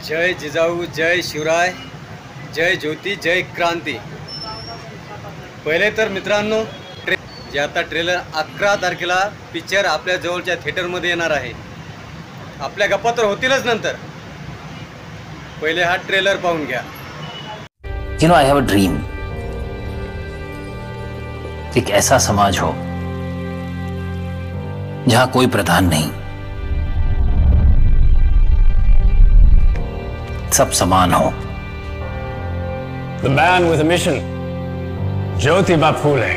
जय जिजाऊ, जय शिवराय, जय ज्योती, जय क्रांती। पहिले तर मित्रांनो, जे आता ट्रेलर 11 तारखेला पिक्चर आपल्या जवळच्या थिएटरमध्ये येणार आहे। आपल्या गप्पा तर होतीलच नंतर, पहिले हा ट्रेलर पाहून घ्या। You know, I have a dream. एक ऐसा समाज हो जहां कोई प्रधान नहीं, सब समान हो। The man with a mission, Jyotiba Phule.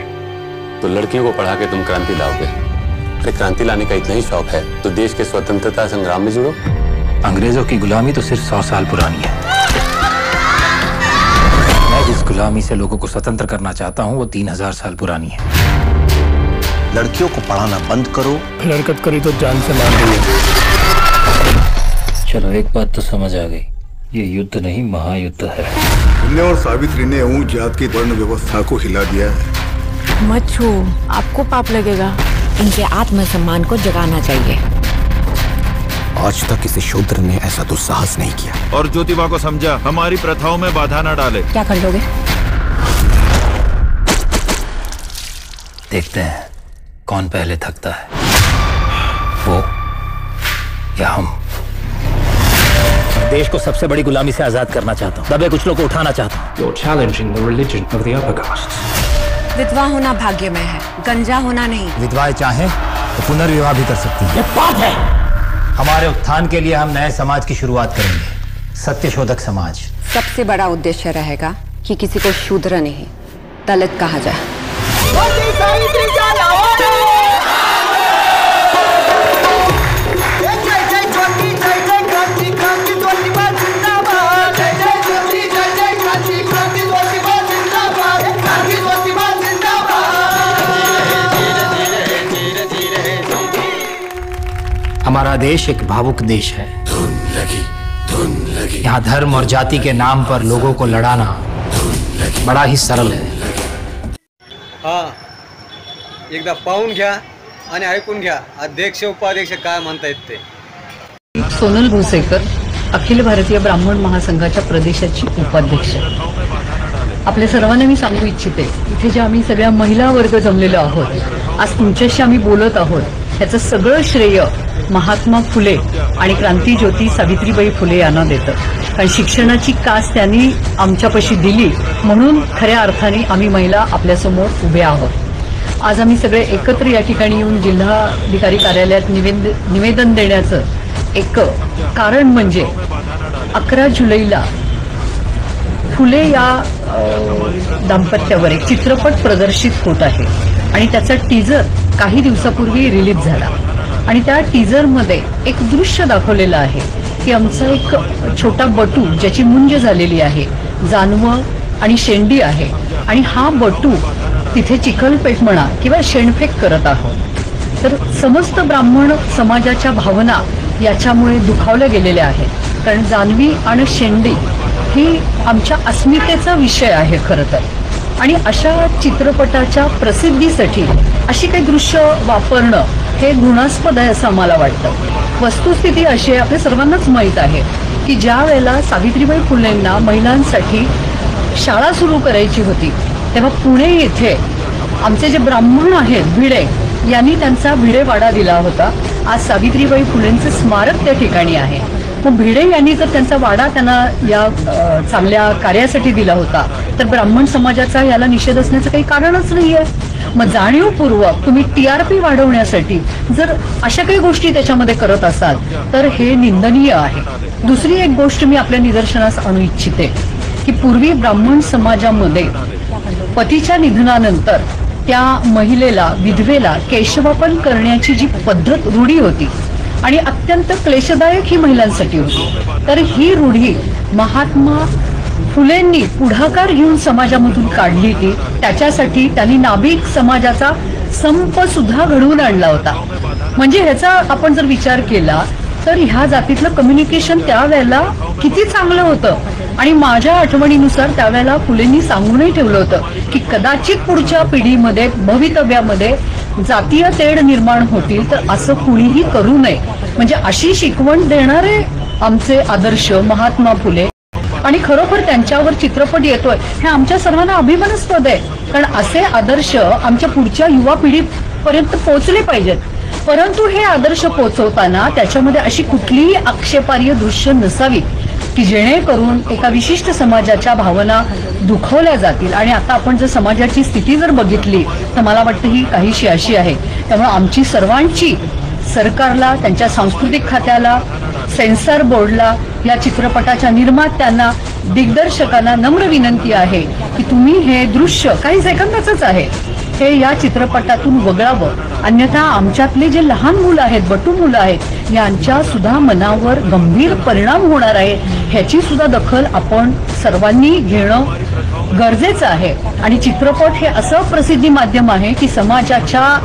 तो लड़कियों को पढ़ा के तुम क्रांति लाओगे? अरे क्रांति लाने का इतना ही शौक है तो देश के स्वतंत्रता संग्राम में जुड़ो। अंग्रेजों की गुलामी तो सिर्फ 100 साल पुरानी है। मैं जिस गुलामी से लोगों को स्वतंत्र करना चाहता हूँ वो 3000 साल पुरानी है। लड़कियों को पढ़ाना बंद करो। हरकत करी तो जान से मार देंगे। चलो एक बात तो समझ आ गई, ये युद्ध नहीं महायुद्ध है। फुले और सावित्री ने ऊंच जात की वर्ण व्यवस्था को हिला दिया है। मत छू, आपको पाप लगेगा। इनके आत्मसम्मान को जगाना चाहिए। आज तक किसी शूद्र ने ऐसा दुस्साहस नहीं किया। और ज्योतिबा को समझा, हमारी प्रथाओं में बाधा न डाले। क्या कर लोगे? देखते हैं कौन पहले थकता है, वो या हम। देश को सबसे बड़ी गुलामी से आजाद करना चाहता हूँ, दबे कुछ लोग को उठाना चाहता हूँ। You're challenging the religion of the upper castes. विधवा होना भाग्य में है, गंजा होना नहीं। विधवाएं चाहें तो पुनर्विवाह भी कर सकती हैं। ये बात है। हमारे उत्थान के लिए हम नए समाज की शुरुआत करेंगे, सत्यशोधक समाज। सबसे बड़ा उद्देश्य रहेगा कि किसी को शूद्र नहीं, दलित कहा जाए। हमारा देश एक भावुक देश है। यहाँ धर्म और जाति के नाम पर लोगों को लड़ाना बड़ा ही सरल है। हां, एकदा पाहून घ्या आणि ऐकून घ्या अध्यक्ष उपाध्यक्ष काय म्हणतायत ते। सोनल भोसेकर, अखिल भारतीय ब्राह्मण महासंघाच्या प्रदेशाची उपाध्यक्ष। आपल्या सर्वांना मी सांगू इच्छिते, इथे जे आम्ही सगळ्या महिला वर्ग जमलेलो आहोत, आज तुमच्याशी आम्ही बोलत आहोत, त्याचं सगळं श्रेय महात्मा फुले आणि क्रांतीज्योती सावित्रीबाई फुले यांना देतं। कारण शिक्षणाची कास त्यांनी आमच्यापाशी दिली, म्हणून खऱ्या अर्थाने आम्ही महिला आपल्यासमोर उभे आहोत। आज आम्ही सगळे एकत्र या ठिकाणी येऊन जिल्हाधिकारी कार्यालयात निवेदन देण्याचं एक कारण म्हणजे 11 जुलैला फुले या दाम्पत्यावर एक चित्रपट प्रदर्शित होत आहे आणि त्याचा टीजर काही दिवसापूर्वी रिलीज झाला आणि त्या टीजरमध्ये एक दृश्य दाखवलेलं आहे की आमचा एक छोटा बटू ज्याची मुंज झालेली आहे, जानवं आणि शेंडी आहे आणि हा बटू तिथे चिखलपेट म्हणा किंवा शेणफेक करत आहोत। तर समस्त ब्राह्मण समाजाच्या भावना याच्यामुळे दुखावल्या गेलेल्या आहेत। कारण जानवी आणि शेंडी ही आमच्या अस्मितेचा विषय आहे खरं तर, आणि अशा चित्रपटाच्या प्रसिद्धीसाठी अशी काही दृश्य वापरणं हे घृणास्पद आहे असं आम्हाला वाटतं। वस्तुस्थिती अशी आहे, आपल्या सर्वांनाच माहीत आहे की ज्या वेळेला सावित्रीबाई फुलेंना महिलांसाठी शाळा सुरू करायची होती तेव्हा पुणे येथे आमचे जे ब्राह्मण आहेत भिडे यांनी त्यांचा भिडेवाडा दिला होता। आज सावित्रीबाई फुलेंचं स्मारक त्या ठिकाणी आहे। मग भिडे यांनी जर त्यांचा वाडा त्यांना या चांगल्या कार्यासाठी दिला होता तर ब्राह्मण समाजाचा याला निषेध असण्याचं काही कारणच नाहीये। मग जाणीवपूर्वक तुम्ही TRP वाढवण्यासाठी जर अशा काही गोष्टी त्याच्यामध्ये करत असाल तर हे निंदनीय आहे। दुसरी एक गोष्ट मी आपल्या निदर्शनास आणू इच्छिते की पूर्वी ब्राह्मण समाजामध्ये पतीच्या निधनानंतर त्या महिलेला विधवेला केशवापन करण्याची जी पद्धत रूढी होती आणि अत्यंत क्लेशदायक ही महिलांसाठी होती, तर ही रूढी महात्मा फुलेंनी पुढाकार घेऊन समाजामधून काढली ती। त्याच्यासाठी त्यांनी नाभिक समाजाचा संप सुद्धा घडवून आणला होता। म्हणजे ह्याचा आपण जर विचार केला तर ह्या जातीतलं कम्युनिकेशन त्यावेळेला किती चांगलं होतं आणि माझ्या आठवणीनुसार त्यावेळेला फुलेंनी सांगूनही ठेवलं होतं की कदाचित पुढच्या पिढीमध्ये भवितव्यामध्ये जातीय तेढ निर्माण होतील तर असं कुणीही करू नये। म्हणजे अशी शिकवण देणारे आमचे आदर्श महात्मा फुले आणि खरोखर त्यांच्यावर चित्रपट येतोय हे आमच्या सर्वांना अभिमानास्पद आहे, कारण असे आदर्श आमच्या पुढच्या युवा पिढीपर्यंत पोहोचले पाहिजेत. परंतु हे आदर्श पोहोचवताना त्याच्यामध्ये अशी कुठलीही आक्षेपार्ह दृश्य नसावी की जेणेकरून एका विशिष्ट समाजाच्या भावना दुखावल्या जातील. आणि आता आपण जर समाजाची स्थिती जर बघितली तर मला वाटतं ही काहीशी अशी आहे. त्यामुळे आमची सर्वांची सरकारला, त्यांच्या सांस्कृतिक खात्याला, सेन्सॉर बोर्डला, या चित्रपटाच्या निर्मात्यांना, दिग्दर्शकांना नम्र विनंती आहे की तुम्ही हे दृश्य काही सेकंदाचंच आहे हे या चित्रपटातून वगळावं. अन्यथा आमच्यातले जे लहान मुलं आहेत, बटू मुलं आहेत, यांच्या सुद्धा मनावर गंभीर परिणाम होणार आहे. ह्याची सुद्धा दखल आपण सर्वांनी घेणं गरजेचं आहे. आणि चित्रपट हे असं प्रसिद्धी माध्यम आहे की समाजाच्या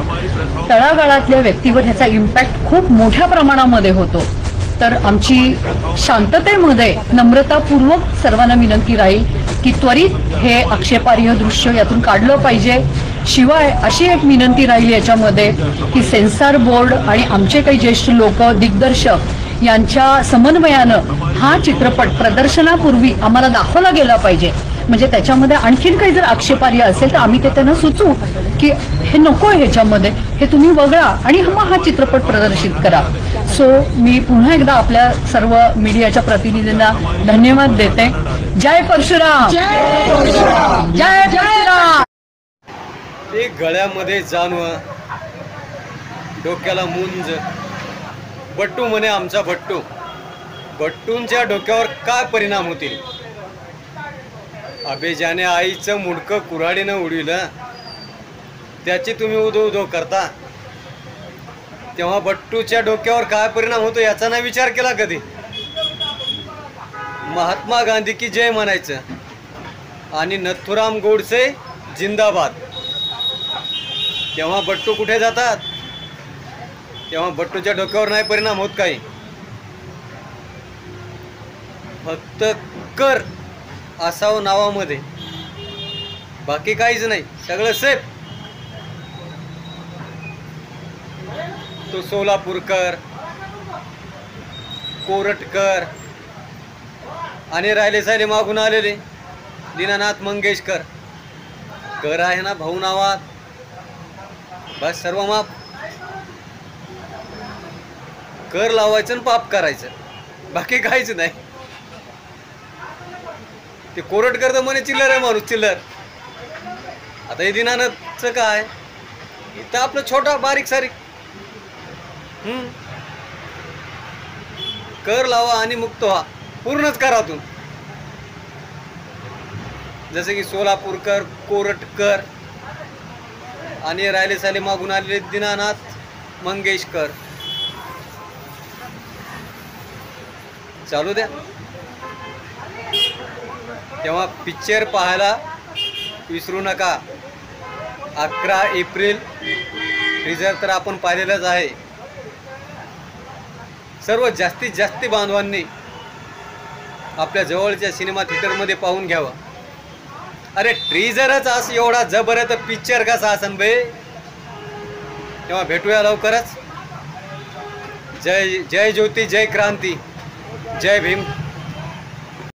तळागाळातल्या व्यक्तीवर ह्याचा इम्पॅक्ट खूप मोठ्या प्रमाणामध्ये होतो. तर आमची शांततेमध्ये नम्रतापूर्वक सर्वांना विनंती राहील की त्वरित हे आक्षेपार्ह दृश्य यातून काढलं पाहिजे. शिवाय अशी एक विनंती राहील याच्यामध्ये की सेन्सॉर बोर्ड आणि आमचे काही ज्येष्ठ लोक, दिग्दर्शक यांच्या समन्वयानं हा चित्रपट प्रदर्शनापूर्वी आम्हाला दाखवला गेला पाहिजे. म्हणजे त्याच्यामध्ये आणखीन काही जर आक्षेपार्ह असेल तर आम्ही ते त्यांना सुचवू की हे नको आहे, ह्याच्यामध्ये हे तुम्ही वगळा आणि मग हा चित्रपट प्रदर्शित करा. सो मी पुन्हा एकदा आपल्या सर्व मीडियाच्या प्रतिनिधींना धन्यवाद देते. जय परशुराम, जय परशुराम. ते गळ्यामध्ये जानवं, डोक्याला मुंज, बट्टू म्हणे आमचा भट्टू. भट्टूंच्या डोक्यावर काय परिणाम होतील? अबे ज्याने आईचं मुडकं कुऱ्हाडीनं उडविलं त्याची तुम्ही उदो उदो करता, तेव्हा बट्टूच्या डोक्यावर काय परिणाम होतो याचा नाही विचार केला कधी? महात्मा गांधी की जय म्हणायचं आणि नथुराम गोडसे जिंदाबाद. तेव्हा बट्टू कुठे जातात? तेव्हा बट्टूच्या डोक्यावर नाही परिणाम होत काही. फक्त कर असावं नावामध्ये, बाकी काहीच नाही, सगळं सेफ. तो सोलापूरकर, कोरटकर आणि राहिले मागून आलेले दीनानाथ मंगेशकर. कर आहे ना भाऊ नावात, बस सर्व माप. कर लावायचं आणि पाप करायचं, बाकी काहीच नाही. ते कोरटकर तर म्हणे चिल्लर आहे माणूस, चिल्लर. आता हे दीनानाथचं काय? इथं आपलं छोटा बारीक सारीक कर लावा आणि मुक्त व्हा, पूर्णच करातून. जसे की सोलापूरकर, कोरटकर आणि राहिले मागून आलेले दीनानाथ मंगेशकर. चालू द्या. तेव्हा पिक्चर पाहायला विसरू नका. 11 एप्रिल रिझल्ट तर आपण पाहिलेलाच आहे. सर्व जास्तीत जास्त बांधवांनी आपल्या जवळच्या सिनेमा थिएटरमध्ये पाहून घ्यावं. अरे ट्रीजरच असं एवढा जबर आहे तर पिक्चर कसा असन बे? तेव्हा भेटूया लवकरच. जय जय ज्योती, जय क्रांती, जय भीम.